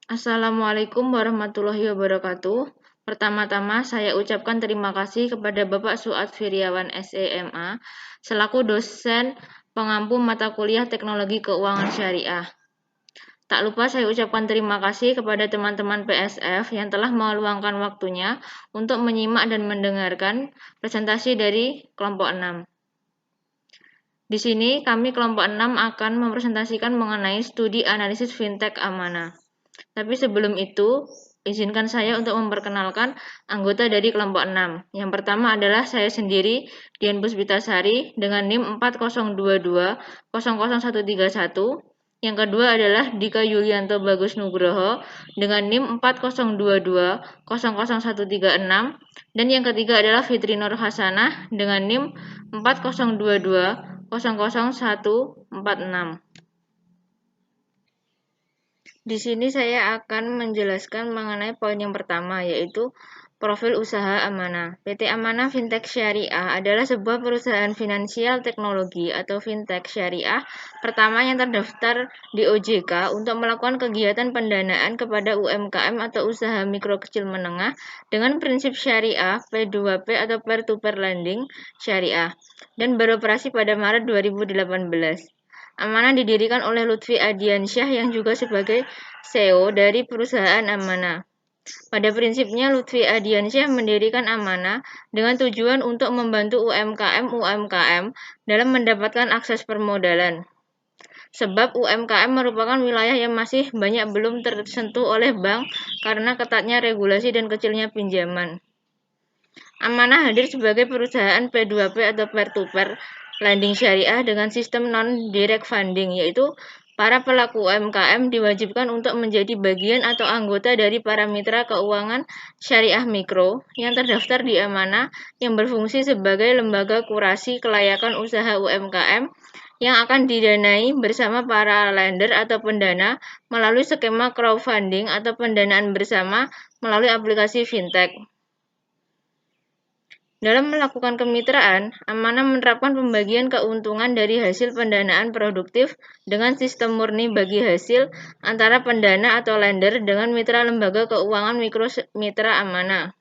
Assalamualaikum warahmatullahi wabarakatuh. Pertama-tama saya ucapkan terima kasih kepada Bapak Suad Firyawan SEMA selaku dosen pengampu mata kuliah Teknologi Keuangan Syariah. Tak lupa saya ucapkan terima kasih kepada teman-teman PSF yang telah meluangkan waktunya untuk menyimak dan mendengarkan presentasi dari kelompok 6. Di sini kami kelompok 6 akan mempresentasikan mengenai studi analisis fintech amanah. Tapi sebelum itu, izinkan saya untuk memperkenalkan anggota dari kelompok 6. Yang pertama adalah saya sendiri, Dian Puspitasari, dengan NIM 4022000131. Yang kedua adalah Dika Yulianto Bagus Nugroho dengan NIM 4022000136. Dan yang ketiga adalah Fitri Nur Hasanah dengan NIM 4022000146. Di sini saya akan menjelaskan mengenai poin yang pertama, yaitu profil usaha Amanah. PT Amanah Fintech Syariah adalah sebuah perusahaan finansial teknologi atau fintech syariah pertama yang terdaftar di OJK untuk melakukan kegiatan pendanaan kepada UMKM atau usaha mikro kecil menengah dengan prinsip syariah P2P atau peer-to-peer lending syariah dan beroperasi pada Maret 2018. Amanah didirikan oleh Lutfi Adiansyah yang juga sebagai CEO dari perusahaan Amanah. Pada prinsipnya, Lutfi Adiansyah mendirikan Amanah dengan tujuan untuk membantu UMKM dalam mendapatkan akses permodalan. Sebab UMKM merupakan wilayah yang masih banyak belum tersentuh oleh bank karena ketatnya regulasi dan kecilnya pinjaman. Amanah hadir sebagai perusahaan P2P atau peer-to-peer lending syariah dengan sistem non-direct funding, yaitu para pelaku UMKM diwajibkan untuk menjadi bagian atau anggota dari para mitra keuangan syariah mikro yang terdaftar di Amanah yang berfungsi sebagai lembaga kurasi kelayakan usaha UMKM yang akan didanai bersama para lender atau pendana melalui skema crowdfunding atau pendanaan bersama melalui aplikasi fintech. Dalam melakukan kemitraan, Amanah menerapkan pembagian keuntungan dari hasil pendanaan produktif dengan sistem murni bagi hasil antara pendana atau lender dengan mitra lembaga keuangan mikro mitra Amanah.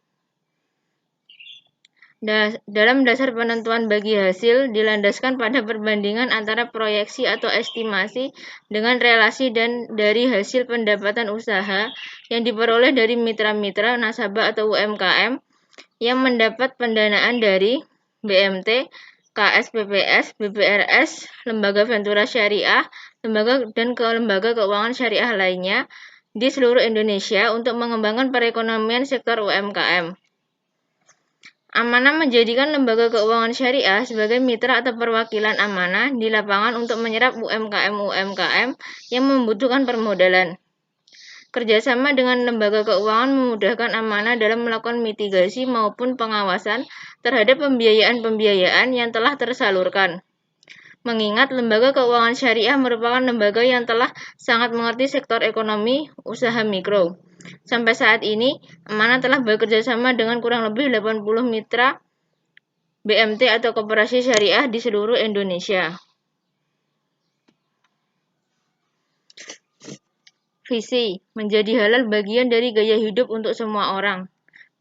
Dalam dasar penentuan bagi hasil dilandaskan pada perbandingan antara proyeksi atau estimasi dengan relasi dan dari hasil pendapatan usaha yang diperoleh dari mitra-mitra nasabah atau UMKM yang mendapat pendanaan dari BMT, KSPPS, BPRS, lembaga ventura syariah, lembaga dan lembaga keuangan syariah lainnya di seluruh Indonesia untuk mengembangkan perekonomian sektor UMKM. Amanah menjadikan lembaga keuangan syariah sebagai mitra atau perwakilan Amanah di lapangan untuk menyerap UMKM yang membutuhkan permodalan. Kerjasama dengan lembaga keuangan memudahkan Amanah dalam melakukan mitigasi maupun pengawasan terhadap pembiayaan-pembiayaan yang telah tersalurkan. Mengingat lembaga keuangan syariah merupakan lembaga yang telah sangat mengerti sektor ekonomi usaha mikro. Sampai saat ini, Amanah telah bekerja sama dengan kurang lebih 80 mitra BMT atau koperasi syariah di seluruh Indonesia. Visi, menjadi halal bagian dari gaya hidup untuk semua orang.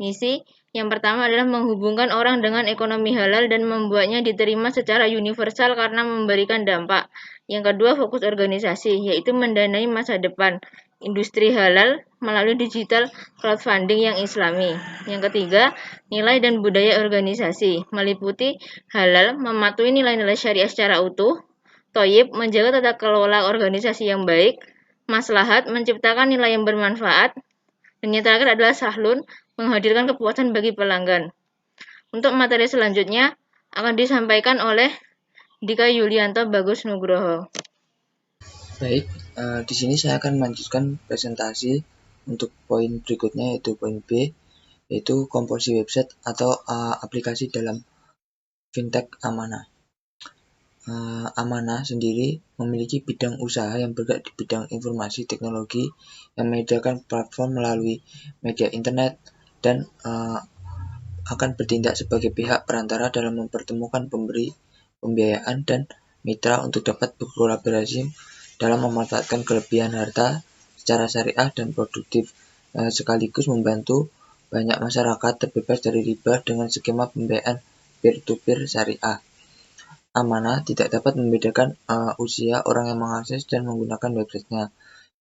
Misi, yang pertama adalah menghubungkan orang dengan ekonomi halal dan membuatnya diterima secara universal karena memberikan dampak. Yang kedua, fokus organisasi, yaitu mendanai masa depan industri halal melalui digital crowdfunding yang islami. Yang ketiga, nilai dan budaya organisasi, meliputi halal, mematuhi nilai-nilai syariah secara utuh, thayyib, menjaga tata kelola organisasi yang baik, maslahat, menciptakan nilai yang bermanfaat, dan yang terakhir adalah sahlun, menghadirkan kepuasan bagi pelanggan. Untuk materi selanjutnya akan disampaikan oleh Dika Yulianto Bagus Nugroho. Baik, di sini saya akan melanjutkan presentasi untuk poin berikutnya, yaitu poin B, yaitu komposisi website atau aplikasi dalam fintech Amanah. Amanah sendiri memiliki bidang usaha yang bergerak di bidang informasi teknologi yang menyediakan platform melalui media internet dan akan bertindak sebagai pihak perantara dalam mempertemukan pemberi pembiayaan dan mitra untuk dapat berkolaborasi dalam memanfaatkan kelebihan harta secara syariah dan produktif, sekaligus membantu banyak masyarakat terbebas dari riba dengan skema pembiayaan peer-to-peer syariah. Amanah tidak dapat membedakan usia orang yang mengakses dan menggunakan websitenya.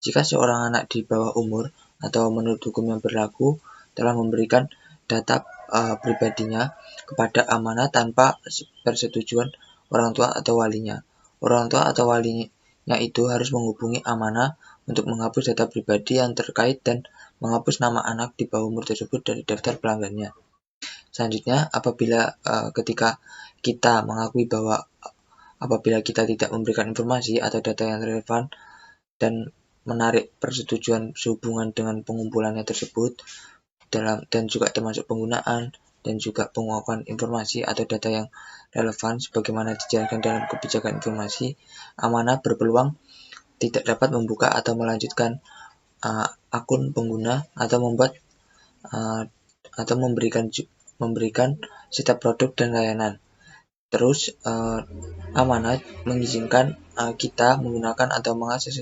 Jika seorang anak di bawah umur atau menurut hukum yang berlaku telah memberikan data pribadinya kepada amanah tanpa persetujuan orang tua atau walinya, orang tua atau walinya itu harus menghubungi amanah untuk menghapus data pribadi yang terkait dan menghapus nama anak di bawah umur tersebut dari daftar pelanggannya. Selanjutnya, apabila ketika kita mengakui bahwa apabila kita tidak memberikan informasi atau data yang relevan dan menarik persetujuan sehubungan dengan pengumpulannya tersebut dan juga termasuk penggunaan dan juga penguapan informasi atau data yang relevan sebagaimana dijelaskan dalam kebijakan informasi, amanah berpeluang tidak dapat membuka atau melanjutkan akun pengguna atau membuat atau memberikan setiap produk dan layanan. Terus amanah mengizinkan kita menggunakan atau mengakses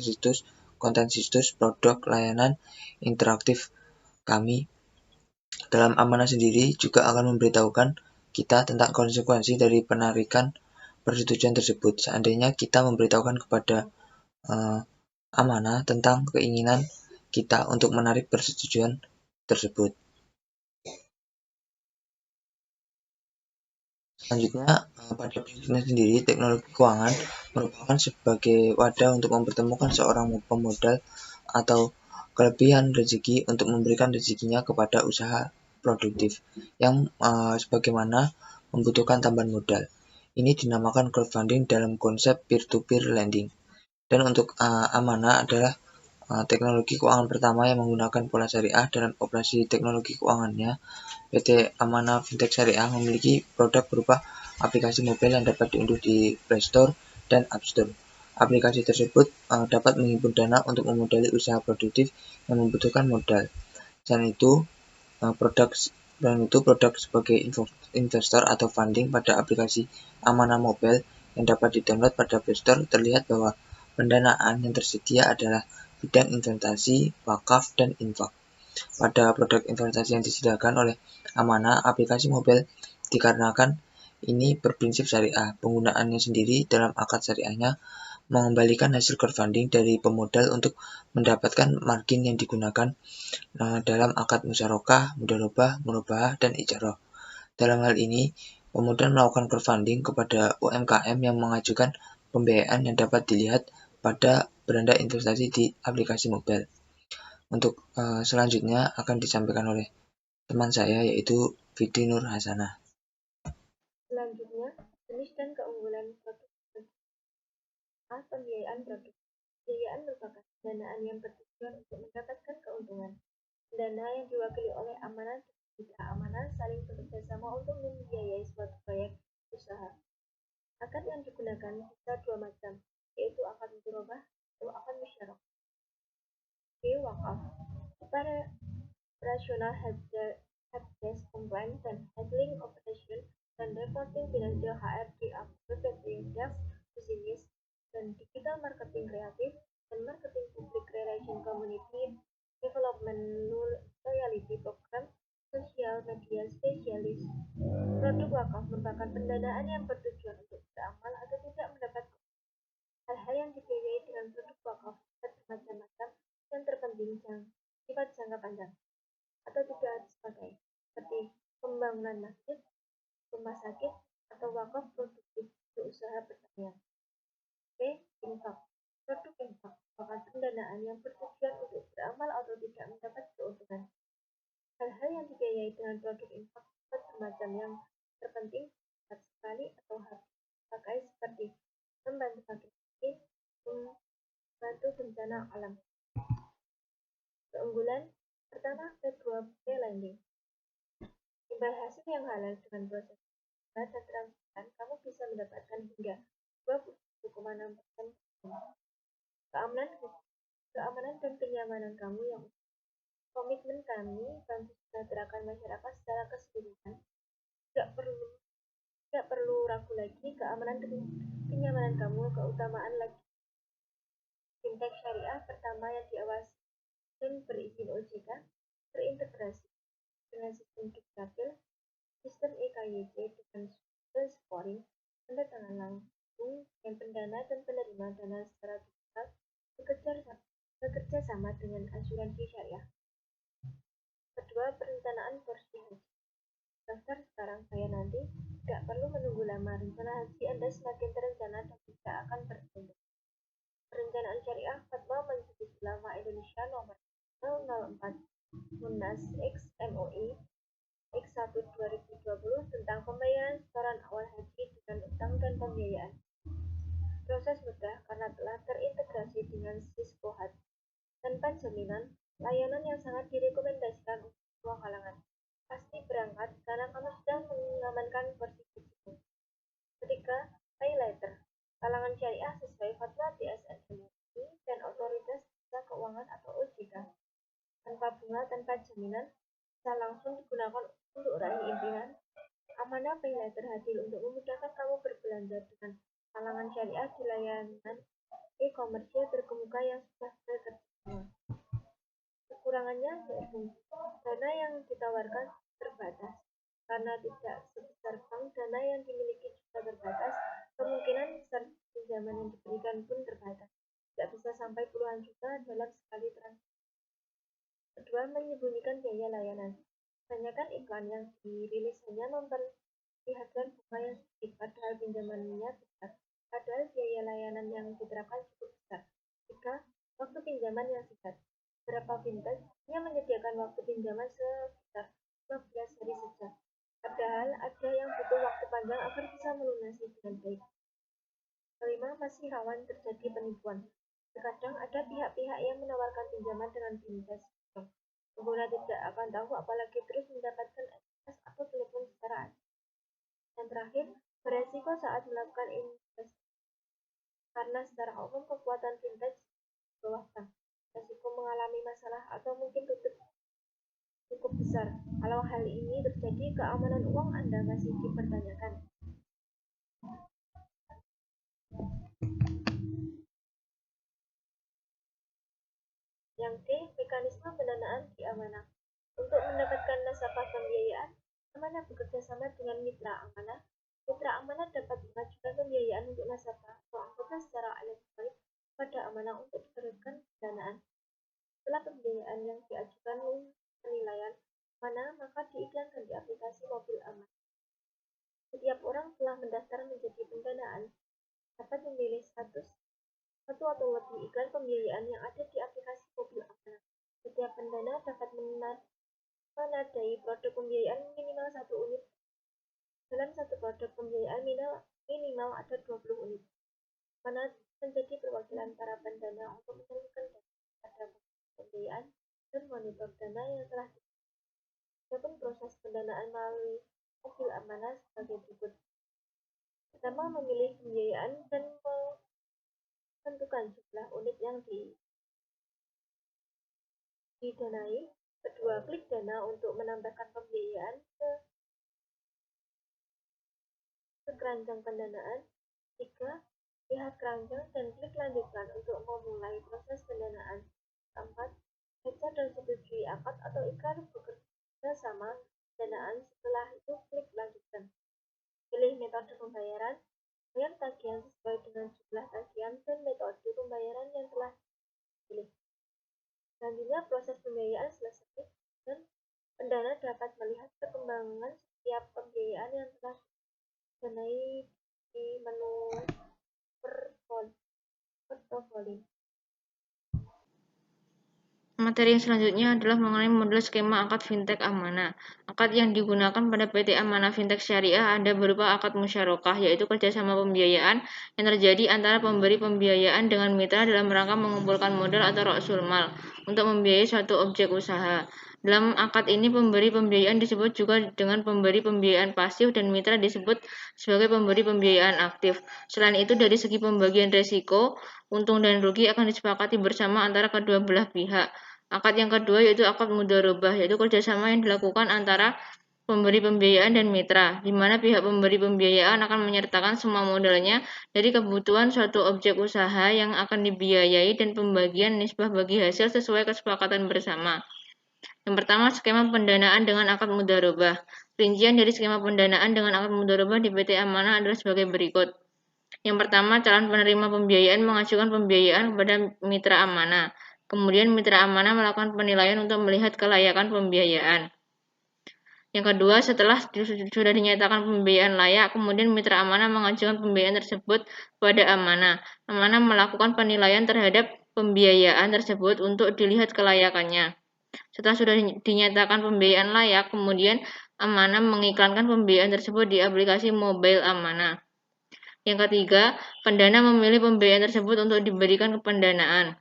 konten situs, produk, layanan interaktif kami. Dalam amanah sendiri juga akan memberitahukan kita tentang konsekuensi dari penarikan persetujuan tersebut. Seandainya kita memberitahukan kepada amanah tentang keinginan kita untuk menarik persetujuan tersebut. Selanjutnya, pada prinsipnya sendiri, teknologi keuangan merupakan sebagai wadah untuk mempertemukan seorang pemodal atau kelebihan rezeki untuk memberikan rezekinya kepada usaha produktif yang sebagaimana membutuhkan tambahan modal. Ini dinamakan crowdfunding dalam konsep peer-to-peer lending. Dan untuk amanah adalah teknologi keuangan pertama yang menggunakan pola syariah dalam operasi teknologi keuangannya. PT Amanah Fintech Syariah memiliki produk berupa aplikasi mobile yang dapat diunduh di Play Store dan App Store. Aplikasi tersebut dapat menghimpun dana untuk memodali usaha produktif yang membutuhkan modal. Selain itu, produk sebagai investor atau funding pada aplikasi Amanah Mobile yang dapat didownload pada Play Store terlihat bahwa pendanaan yang tersedia adalah bidang investasi, wakaf, dan infak. Pada produk investasi yang disediakan oleh Amanah aplikasi mobile dikarenakan ini berprinsip syariah. Penggunaannya sendiri dalam akad syariahnya mengembalikan hasil crowdfunding dari pemodal untuk mendapatkan margin yang digunakan dalam akad musyarakah, mudharabah, murabahah, dan ijarah. Dalam hal ini, pemodal melakukan crowdfunding kepada UMKM yang mengajukan pembiayaan yang dapat dilihat pada beranda investasi di aplikasi mobile. Untuk selanjutnya akan disampaikan oleh teman saya yaitu Fitri Nur Hasanah. Selanjutnya, jenis dan keunggulan produk. Pembiayaan produk. Pembiayaan merupakan pendanaan yang bertujuan untuk mendapatkan keuntungan. Dana yang diwakili oleh amanah dan mitra amanah saling bekerjasama untuk membiayai suatu proyek usaha. Akad yang digunakan bisa dua macam, yaitu akad mudharabah atau akad musyarakah. Wakaf. Operational helpdesk compliance dan handling operation dan reporting financial HRD product business dan digital marketing kreatif dan marketing public relation community development loyalty program sosial media spesialis. Produk wakaf merupakan pendanaan yang bertujuan untuk beramal atau tidak mendapat hal-hal yang dibiayai dengan produk wakaf bermacam-macam yang terpenting sifat jangka panjang atau tidak harus dipakai, seperti pembangunan masjid, rumah sakit, atau wakaf produktif untuk usaha pertanian. Infak. Produk infak merupakan pendanaan yang bertujuan untuk beramal atau tidak mendapat keuntungan. Hal-hal yang dibiayai dengan produk infak bermacam yang terpenting harus sekali atau harus dipakai seperti membantu fakir miskin, membantu bencana alam. Keunggulan pertama, P2P lending. Imbal hasil yang halal dengan proses dan transparan, kamu bisa mendapatkan hingga 20,6%. Keamanan dan kenyamanan kamu yang komitmen kami bantu sejahterakan masyarakat secara keseluruhan. Tidak perlu ragu lagi, keamanan dan kenyamanan kamu keutamaan lagi. Fintech syariah pertama yang diawasi berizin OJK terintegrasi dengan sistem Dukcapil, sistem EKYC dengan sistem scoring, tanda tangan langsung dengan pendana dan penerima dana secara digital, bekerja sama dengan asuransi syariah. Kedua, perencanaan porsi haji. Daftar sekarang, saya nanti. Tidak perlu menunggu lama. Rencana haji Anda semakin terencana dan tidak akan tertunda. Perencanaan syariah Fatwa Majelis Ulama Indonesia nomor 004 Munas X MUI X1 2020 tentang pembayaran setoran awal haji dengan utang dan pembiayaan. Proses mudah karena telah terintegrasi dengan Cisco Haji. Tanpa jaminan, layanan yang sangat direkomendasikan untuk semua kalangan. Pasti berangkat karena kamu sudah mengamankan porsi hajimu. Ketiga, highlighter. Kalangan syariah sesuai fatwa DSN MUI dan Otoritas Jasa Keuangan atau OJK. Tanpa bunga, tanpa jaminan, bisa langsung digunakan untuk raih impian. Amanah highlighter hadir untuk memudahkan kamu berbelanja dengan kalangan syariah di layanan e-commerce terkemuka yang sudah bekerjasama. Kekurangannya yaitu dana yang ditawarkan terbatas. Karena tidak sebesar bank, dana yang dimiliki juga terbatas, kemungkinan besar pinjaman yang diberikan pun terbatas. Tidak bisa sampai puluhan juta dalam sekali transaksi. Kedua, menyembunyikan biaya layanan. Kebanyakan iklan yang dirilis hanya memperlihatkan bunga yang sedikit, padahal pinjamannya besar. Padahal biaya layanan yang diterapkan cukup besar. Tiga, waktu pinjaman yang singkat. Beberapa fintech hanya menyediakan waktu pinjaman sekitar 15 hari saja. Padahal ada yang butuh waktu panjang agar bisa melunasi dengan baik. Kelima, masih rawan terjadi penipuan. Terkadang ada pihak-pihak yang menawarkan pinjaman dengan fintech. Pengguna tidak akan tahu apalagi terus mendapatkan SMS atau telepon secara acak. Dan terakhir, beresiko saat melakukan investasi. Karena secara umum kekuatan fintech di bawah bank, resiko mengalami masalah atau mungkin tutup cukup besar. Kalau hal ini terjadi, keamanan uang Anda masih dipertanyakan. Yang D, mekanisme pendanaan di amanah. Untuk mendapatkan nasabah pembiayaan, amanah bekerja sama dengan mitra amanah. Mitra amanah dapat mengajukan pembiayaan untuk nasabah atau anggota secara elektronik pada amanah untuk diteruskan pendanaan. Setelah pembiayaan yang diajukan penilaian mana, maka diiklankan di aplikasi mobil amanah. Setiap orang telah mendaftar menjadi pendanaan dapat memilih satu atau lebih iklan pembiayaan yang ada di aplikasi mobil amanah. Setiap pendana dapat menadai produk pembiayaan minimal 1 unit. Dalam satu produk pembiayaan minimal ada 20 unit. Mana menjadi perwakilan para pendana untuk menyalurkan dana pada pembiayaan dan monitor dana yang telah Adapun proses pendanaan melalui mobil amanah sebagai berikut. Pertama, memilih pembiayaan dan menentukan jumlah unit yang didanai. Kedua, klik dana untuk menambahkan pembiayaan ke keranjang pendanaan. Tiga, lihat keranjang dan klik lanjutkan untuk memulai proses pendanaan. Keempat, baca dan setujui akad atau ikrar bekerja sama pendanaan. Setelah itu klik lanjutkan. Pilih metode pembayaran. Bayar tagihan sesuai dengan jumlah tagihan dan metode pembayaran yang telah dipilih. Selanjutnya proses pembiayaan selesai dan pendana dapat melihat perkembangan setiap pembiayaan yang telah didanai di menu portofolio. Materi yang selanjutnya adalah mengenai model skema akad fintech amanah. Akad yang digunakan pada PT Amanah Fintech Syariah ada berupa akad musyarakah, yaitu kerjasama pembiayaan yang terjadi antara pemberi pembiayaan dengan mitra dalam rangka mengumpulkan modal atau rasul mal untuk membiayai suatu objek usaha. Dalam akad ini, pemberi pembiayaan disebut juga dengan pemberi pembiayaan pasif dan mitra disebut sebagai pemberi pembiayaan aktif. Selain itu, dari segi pembagian risiko, untung dan rugi akan disepakati bersama antara kedua belah pihak. Akad yang kedua yaitu akad mudharabah, yaitu kerjasama yang dilakukan antara pemberi pembiayaan dan mitra, di mana pihak pemberi pembiayaan akan menyertakan semua modalnya dari kebutuhan suatu objek usaha yang akan dibiayai dan pembagian nisbah bagi hasil sesuai kesepakatan bersama. Yang pertama, skema pendanaan dengan akad mudharabah. Rincian dari skema pendanaan dengan akad mudharabah di PT Amanah adalah sebagai berikut. Yang pertama, calon penerima pembiayaan mengajukan pembiayaan kepada mitra amanah. Kemudian mitra amanah melakukan penilaian untuk melihat kelayakan pembiayaan. Yang kedua, setelah sudah dinyatakan pembiayaan layak, kemudian mitra amanah mengajukan pembiayaan tersebut kepada amanah. Amanah melakukan penilaian terhadap pembiayaan tersebut untuk dilihat kelayakannya. Setelah sudah dinyatakan pembiayaan layak, kemudian amanah mengiklankan pembiayaan tersebut di aplikasi mobile amanah. Yang ketiga, pendana memilih pembiayaan tersebut untuk diberikan ke pendanaan.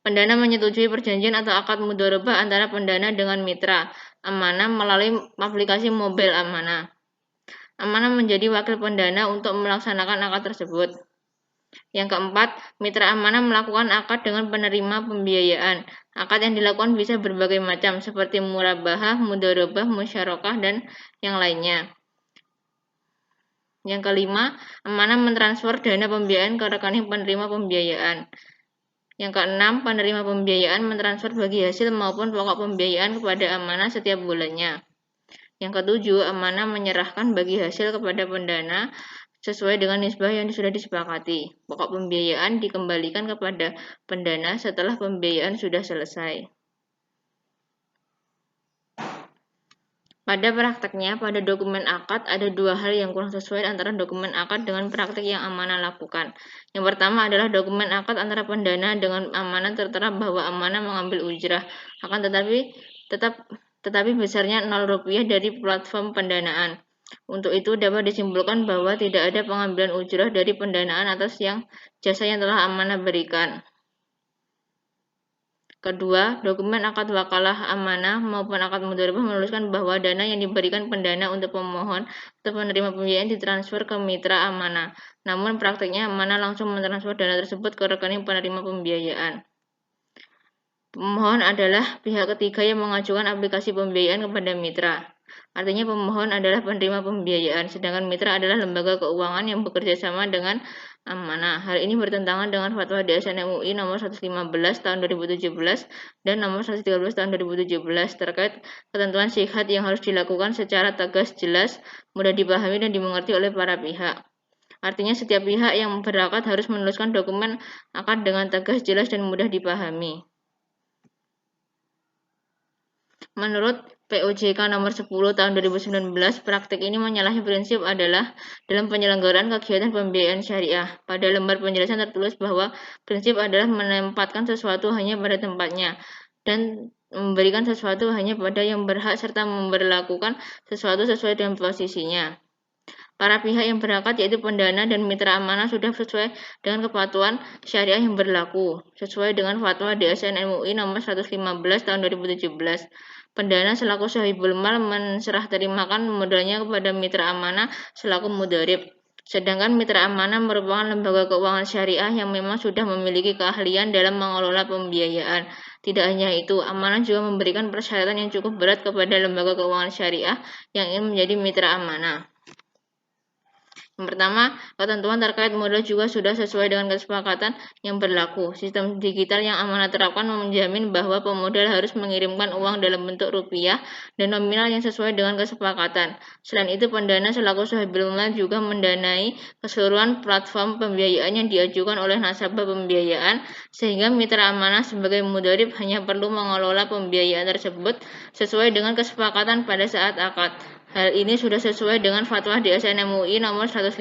Pendana menyetujui perjanjian atau akad mudharabah antara pendana dengan mitra amanah melalui aplikasi mobile amanah. Amanah menjadi wakil pendana untuk melaksanakan akad tersebut. Yang keempat, mitra amanah melakukan akad dengan penerima pembiayaan. Akad yang dilakukan bisa berbagai macam, seperti murabahah, mudharabah, musyarakah, dan yang lainnya. Yang kelima, amanah mentransfer dana pembiayaan ke rekening penerima pembiayaan. Yang keenam, penerima pembiayaan mentransfer bagi hasil maupun pokok pembiayaan kepada amanah setiap bulannya. Yang ketujuh, amanah menyerahkan bagi hasil kepada pendana sesuai dengan nisbah yang sudah disepakati. Pokok pembiayaan dikembalikan kepada pendana setelah pembiayaan sudah selesai. Pada prakteknya, pada dokumen akad ada dua hal yang kurang sesuai antara dokumen akad dengan praktek yang amanah lakukan. Yang pertama adalah dokumen akad antara pendana dengan amanah tertera bahwa amanah mengambil ujrah, akan tetapi besarnya Rp0 dari platform pendanaan. Untuk itu dapat disimpulkan bahwa tidak ada pengambilan ujrah dari pendanaan atas jasa yang telah amanah berikan. Kedua, dokumen akad wakalah amanah maupun akad mudharabah menuliskan bahwa dana yang diberikan pendana untuk pemohon atau penerima pembiayaan ditransfer ke mitra amanah. Namun praktiknya amanah langsung mentransfer dana tersebut ke rekening penerima pembiayaan. Pemohon adalah pihak ketiga yang mengajukan aplikasi pembiayaan kepada mitra. Artinya pemohon adalah penerima pembiayaan, sedangkan mitra adalah lembaga keuangan yang bekerja sama dengan amanah. Hal ini bertentangan dengan fatwa DSN MUI nomor 115 tahun 2017 dan nomor 113 tahun 2017 terkait ketentuan syihat yang harus dilakukan secara tegas, jelas, mudah dipahami dan dimengerti oleh para pihak. Artinya setiap pihak yang berakad harus menuliskan dokumen akad dengan tegas, jelas, dan mudah dipahami. Menurut POJK nomor 10 tahun 2019, praktik ini menyalahi prinsip adalah dalam penyelenggaraan kegiatan pembiayaan syariah. Pada lembar penjelasan tertulis bahwa prinsip adalah menempatkan sesuatu hanya pada tempatnya dan memberikan sesuatu hanya pada yang berhak serta memperlakukan sesuatu sesuai dengan posisinya. Para pihak yang berakad yaitu pendana dan mitra amanah sudah sesuai dengan kepatuhan syariah yang berlaku sesuai dengan fatwa DSN MUI nomor 115 tahun 2017. Pendana selaku sahibul mal menserah terimakan modalnya kepada mitra amanah selaku mudharib. Sedangkan mitra amanah merupakan lembaga keuangan syariah yang memang sudah memiliki keahlian dalam mengelola pembiayaan. Tidak hanya itu, amanah juga memberikan persyaratan yang cukup berat kepada lembaga keuangan syariah yang ingin menjadi mitra amanah. Yang pertama, ketentuan terkait modal juga sudah sesuai dengan kesepakatan yang berlaku. Sistem digital yang amanah terapkan menjamin bahwa pemodal harus mengirimkan uang dalam bentuk rupiah dan nominal yang sesuai dengan kesepakatan. Selain itu, pendana selaku sahibul mal juga mendanai keseluruhan platform pembiayaan yang diajukan oleh nasabah pembiayaan, sehingga mitra amanah sebagai mudharib hanya perlu mengelola pembiayaan tersebut sesuai dengan kesepakatan pada saat akad. Hal ini sudah sesuai dengan fatwa DSN MUI nomor 115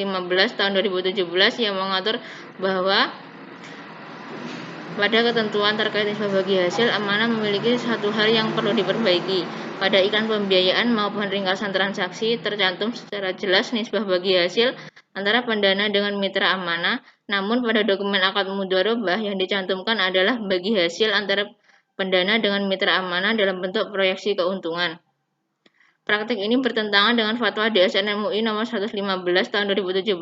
tahun 2017 yang mengatur bahwa pada ketentuan terkait nisbah bagi hasil, amanah memiliki satu hal yang perlu diperbaiki. Pada iklan pembiayaan maupun ringkasan transaksi tercantum secara jelas nisbah bagi hasil antara pendana dengan mitra amanah, namun pada dokumen akad mudharabah yang dicantumkan adalah bagi hasil antara pendana dengan mitra amanah dalam bentuk proyeksi keuntungan. Praktik ini bertentangan dengan fatwa DSN MUI nomor 115 tahun 2017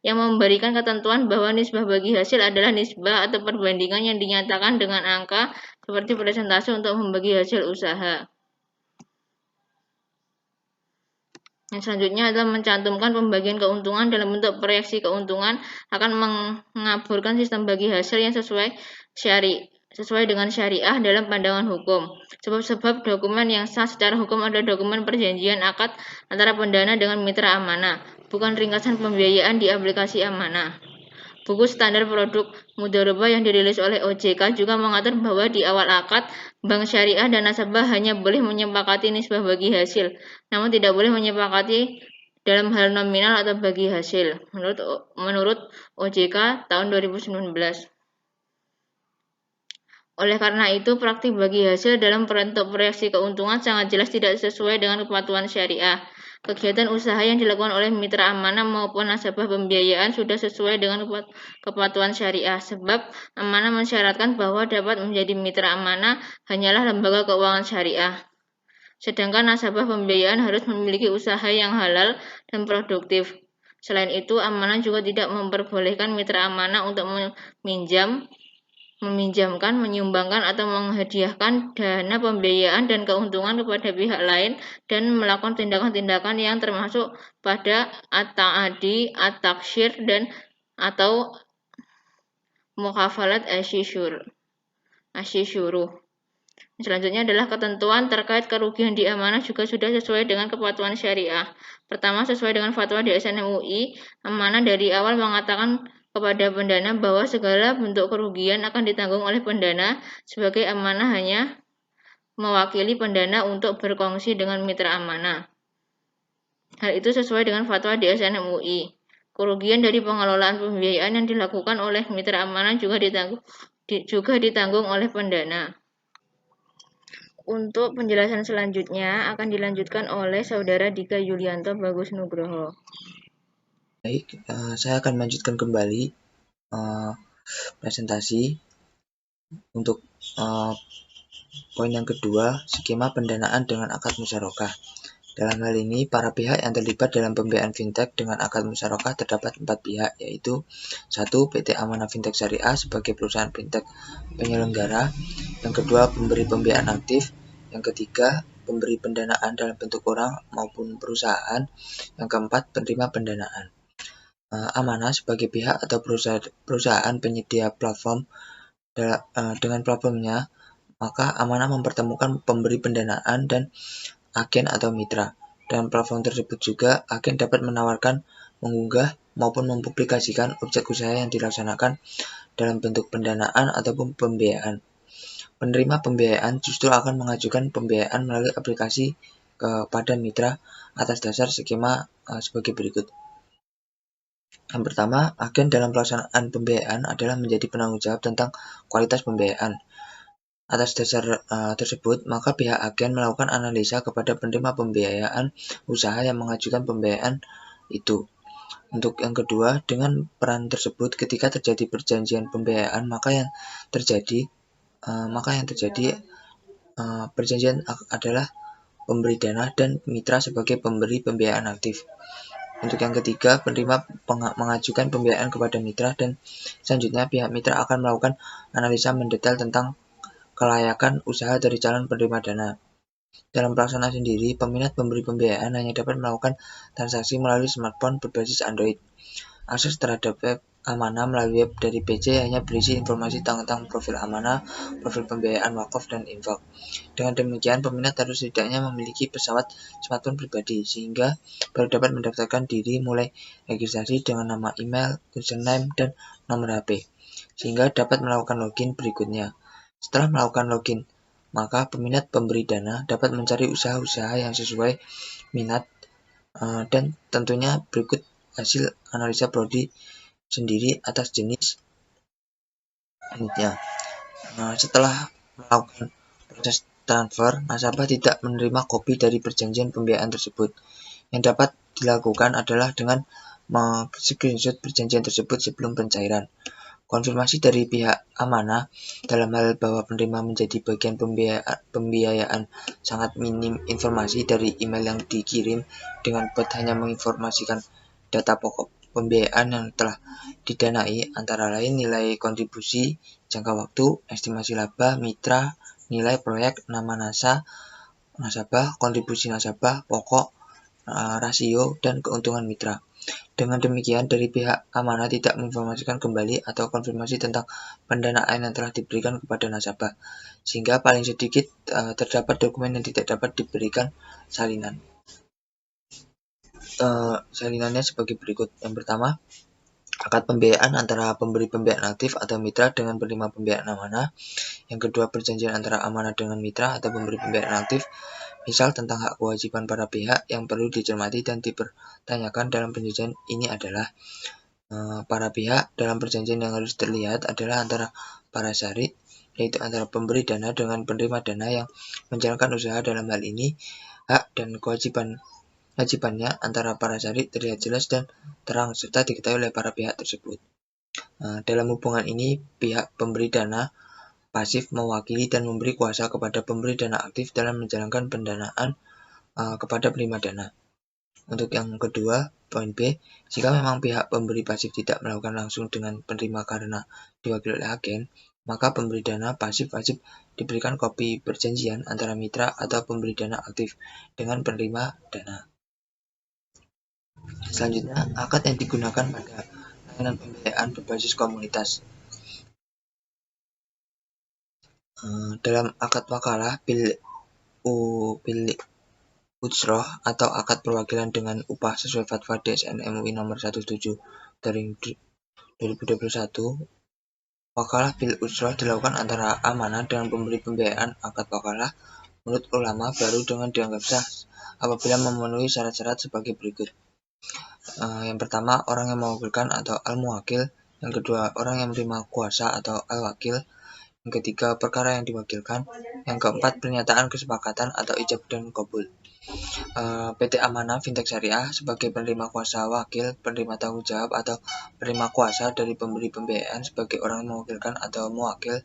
yang memberikan ketentuan bahwa nisbah bagi hasil adalah nisbah atau perbandingan yang dinyatakan dengan angka seperti persentase untuk membagi hasil usaha. Yang selanjutnya adalah mencantumkan pembagian keuntungan dalam bentuk proyeksi keuntungan akan mengaburkan sistem bagi hasil yang sesuai dengan syariah dalam pandangan hukum. Sebab-sebab dokumen yang sah secara hukum adalah dokumen perjanjian akad antara pendana dengan mitra amanah, bukan ringkasan pembiayaan di aplikasi amanah. Buku standar produk mudharabah yang dirilis oleh OJK juga mengatur bahwa di awal akad, bank syariah dan nasabah hanya boleh menyepakati nisbah bagi hasil, namun tidak boleh menyepakati dalam hal nominal atau bagi hasil, menurut OJK tahun 2019. Oleh karena itu, praktik bagi hasil dalam bentuk proyeksi keuntungan sangat jelas tidak sesuai dengan kepatuhan syariah. Kegiatan usaha yang dilakukan oleh mitra amanah maupun nasabah pembiayaan sudah sesuai dengan kepatuhan syariah, sebab amanah mensyaratkan bahwa dapat menjadi mitra amanah hanyalah lembaga keuangan syariah. Sedangkan nasabah pembiayaan harus memiliki usaha yang halal dan produktif. Selain itu, amanah juga tidak memperbolehkan mitra amanah untuk meminjamkan, menyumbangkan, atau menghadiahkan dana pembiayaan dan keuntungan kepada pihak lain dan melakukan tindakan-tindakan yang termasuk pada at-ta'adi, at-taksyir, dan atau mukafalat asyisyuruh. Selanjutnya adalah ketentuan terkait kerugian di amanah juga sudah sesuai dengan kepatuhan syariah. Pertama, sesuai dengan fatwa DSN MUI, amanah dari awal mengatakan kepada pendana bahwa segala bentuk kerugian akan ditanggung oleh pendana, sebagai amanah hanya mewakili pendana untuk berkongsi dengan mitra amanah. Hal itu sesuai dengan fatwa DSN MUI. Kerugian dari pengelolaan pembiayaan yang dilakukan oleh mitra amanah juga ditanggung oleh pendana. Untuk penjelasan selanjutnya akan dilanjutkan oleh Saudara Dika Yulianto Bagus Nugroho. Baik, saya akan melanjutkan kembali presentasi untuk poin yang kedua, skema pendanaan dengan akad musyarakah. Dalam hal ini, para pihak yang terlibat dalam pembiayaan fintech dengan akad musyarakah terdapat 4 pihak, yaitu 1. PT Amanah Fintech Syariah sebagai perusahaan fintech penyelenggara, yang kedua, pemberi pembiayaan aktif, yang ketiga, pemberi pendanaan dalam bentuk orang maupun perusahaan, yang keempat, penerima pendanaan. Amanah sebagai pihak atau perusahaan penyedia platform dengan platformnya, maka Amanah mempertemukan pemberi pendanaan dan agen atau mitra. Dalam platform tersebut juga, agen dapat menawarkan, mengunggah, maupun mempublikasikan objek usaha yang dilaksanakan dalam bentuk pendanaan ataupun pembiayaan. Penerima pembiayaan justru akan mengajukan pembiayaan melalui aplikasi kepada mitra atas dasar skema sebagai berikut. Yang pertama, agen dalam pelaksanaan pembiayaan adalah menjadi penanggung jawab tentang kualitas pembiayaan. Atas dasar tersebut, maka pihak agen melakukan analisa kepada penerima pembiayaan usaha yang mengajukan pembiayaan itu. Untuk yang kedua, dengan peran tersebut ketika terjadi perjanjian pembiayaan, maka yang terjadi perjanjian adalah pemberi dana dan mitra sebagai pemberi pembiayaan aktif. Untuk yang ketiga, penerima mengajukan pembiayaan kepada mitra dan selanjutnya pihak mitra akan melakukan analisa mendetail tentang kelayakan usaha dari calon penerima dana. Dalam pelaksanaan sendiri, peminat pemberi pembiayaan hanya dapat melakukan transaksi melalui smartphone berbasis Android. Akses terhadap web Amanah melalui web dari PC hanya berisi informasi tentang profil Amanah, profil pembiayaan wakaf, dan infak. Dengan demikian, peminat harus setidaknya memiliki smartphone pribadi, sehingga baru dapat mendaftarkan diri mulai registrasi dengan nama email, username, dan nomor HP, sehingga dapat melakukan login berikutnya. Setelah melakukan login, maka peminat pemberi dana dapat mencari usaha-usaha yang sesuai minat dan tentunya berikut hasil analisa prodi sendiri atas jenis unitnya. Setelah melakukan proses transfer, nasabah tidak menerima kopi dari perjanjian pembiayaan tersebut. Yang dapat dilakukan adalah dengan screenshot perjanjian tersebut sebelum pencairan. Konfirmasi dari pihak Amanah dalam hal bahwa penerima menjadi bagian pembiayaan sangat minim informasi dari email yang dikirim dengan bot hanya menginformasikan data pokok pembiayaan yang telah didanai, antara lain nilai kontribusi, jangka waktu, estimasi laba, mitra, nilai proyek, nama nasabah, kontribusi nasabah, pokok, rasio, dan keuntungan mitra. Dengan demikian, dari pihak amanah tidak menginformasikan kembali atau konfirmasi tentang pendanaan yang telah diberikan kepada nasabah, sehingga paling sedikit terdapat dokumen yang tidak dapat diberikan salinan. Salinannya sebagai berikut. Yang pertama, akad pembiayaan antara pemberi pembiayaan aktif atau mitra dengan penerima pembiayaan amanah. Yang kedua, perjanjian antara amanah dengan mitra atau pemberi pembiayaan aktif, misal tentang hak kewajiban para pihak. Yang perlu dicermati dan dipertanyakan dalam perjanjian ini adalah para pihak dalam perjanjian yang harus terlihat adalah antara para syarikat, yaitu antara pemberi dana dengan penerima dana yang menjalankan usaha. Dalam hal ini, hak dan kewajibannya antara para syarikat terlihat jelas dan terang serta diketahui oleh para pihak tersebut. Dalam hubungan ini, pihak pemberi dana pasif mewakili dan memberi kuasa kepada pemberi dana aktif dalam menjalankan pendanaan kepada penerima dana. Untuk yang kedua, poin B, jika memang pihak pemberi pasif tidak melakukan langsung dengan penerima karena diwakili oleh agen, maka pemberi dana pasif wajib diberikan kopi perjanjian antara mitra atau pemberi dana aktif dengan penerima dana. Selanjutnya, akad yang digunakan pada layanan pembiayaan berbasis komunitas. Dalam akad wakalah bil Ujroh atau akad perwakilan dengan upah sesuai Fatwa DSN MUI nomor 17/2021, wakalah bil ujroh dilakukan antara amanah dengan pemberi pembiayaan. Akad wakalah menurut ulama baru dengan dianggap sah apabila memenuhi syarat-syarat sebagai berikut. Yang pertama, orang yang mewakilkan atau al-muwakil. Yang kedua, orang yang menerima kuasa atau al-wakil. Yang ketiga, perkara yang diwakilkan. Yang keempat, pernyataan kesepakatan atau ijab dan qabul. PT Amanah Fintech Syariah sebagai penerima kuasa wakil, penerima tanggung jawab atau penerima kuasa dari pemberi pembiayaan sebagai orang yang mewakilkan atau mewakil.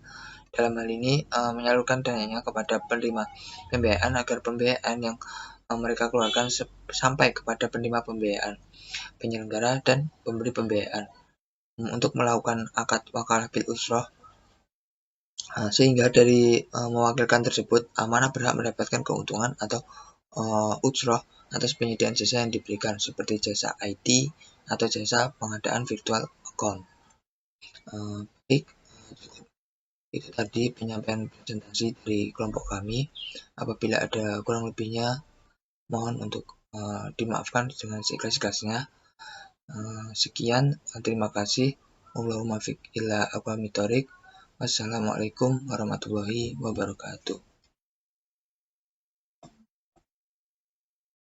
Dalam hal ini menyalurkan dananya kepada penerima pembiayaan agar pembiayaan yang mereka keluarkan sampai kepada penerima pembiayaan, penyelenggara, dan pemberi pembiayaan. Untuk melakukan akad wakalah bil usroh, sehingga dari mewakilkan tersebut amanah berhak mendapatkan keuntungan atau ujroh atas penyediaan jasa yang diberikan, seperti jasa IT atau jasa pengadaan virtual account. Itu tadi penyampaian presentasi dari kelompok kami. Apabila ada kurang lebihnya, mohon untuk dimaafkan dengan seikhlas-ikhlasnya. Sekian, terima kasih. Allahumma fiq illa aqwamit thoriq. Wassalamualaikum warahmatullahi wabarakatuh.